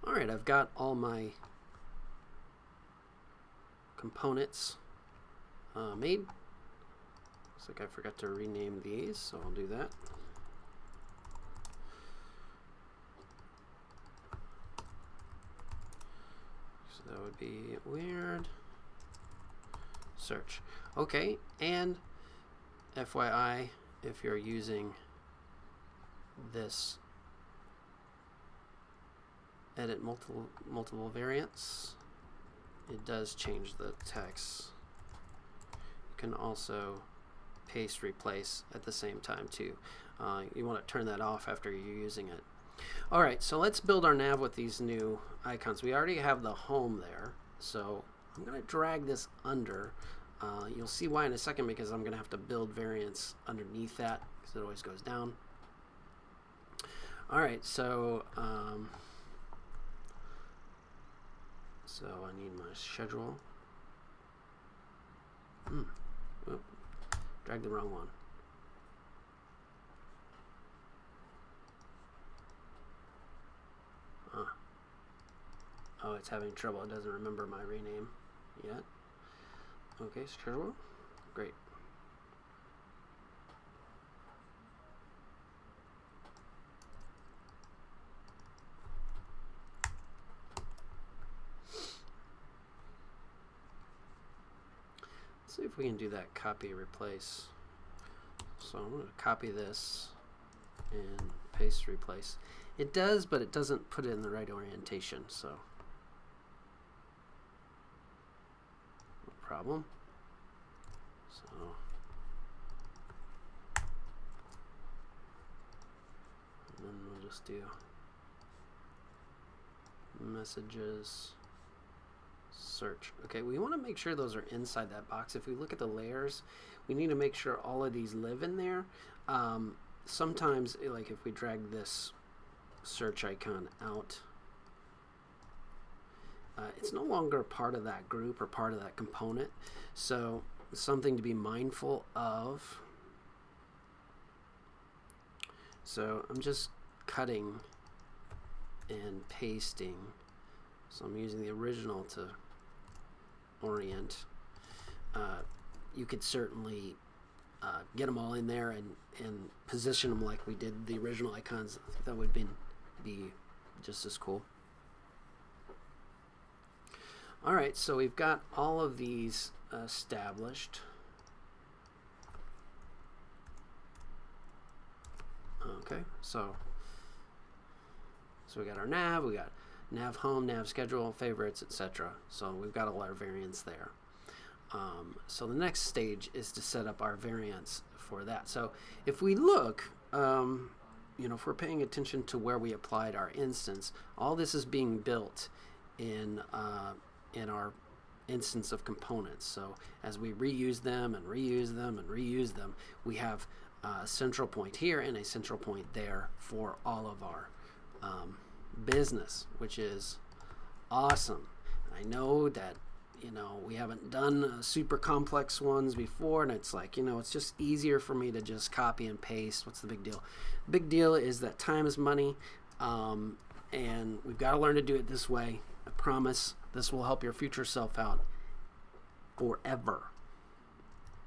All right, I've got all my components made. Looks like I forgot to rename these, so I'll do that. So that would be weird. Search. Okay, and FYI, if you're using this edit multiple variants, it does change the text. You can also paste replace at the same time too. You want to turn that off after you're using it. Alright, so let's build our nav with these new icons. We already have the home there, so I'm going to drag this under. You'll see why in a second, because I'm going to have to build variants underneath that because it always goes down. Alright, so I need my schedule. Oop, drag the wrong one. Oh, it's having trouble. It doesn't remember my rename yet. Okay, schedule. Great. Let's see if we can do that copy replace. So I'm going to copy this and paste replace. It does, but it doesn't put it in the right orientation, so no problem. So and then we'll just do messages, search. Okay, we want to make sure those are inside that box. If we look at the layers, we need to make sure all of these live in there. Sometimes, like if we drag this search icon out, it's no longer part of that group or part of that component. So something to be mindful of. So I'm just cutting and pasting. So I'm using the original to orient. You could certainly get them all in there and position them like we did the original icons. I think that would be just as cool. Alright, so we've got all of these established. Okay, so we got our nav, we got nav home, nav schedule, favorites, etc. So we've got all our variants there. So the next stage is to set up our variants for that. So if we look, if we're paying attention to where we applied our instance, all this is being built in our instance of components. So as we reuse them and reuse them and reuse them, we have a central point here and a central point there for all of our business, which is awesome. I know that we haven't done super complex ones before, and it's like, it's just easier for me to just copy and paste. What's the big deal? The big deal is that time is money, and we've got to learn to do it this way. I promise this will help your future self out forever.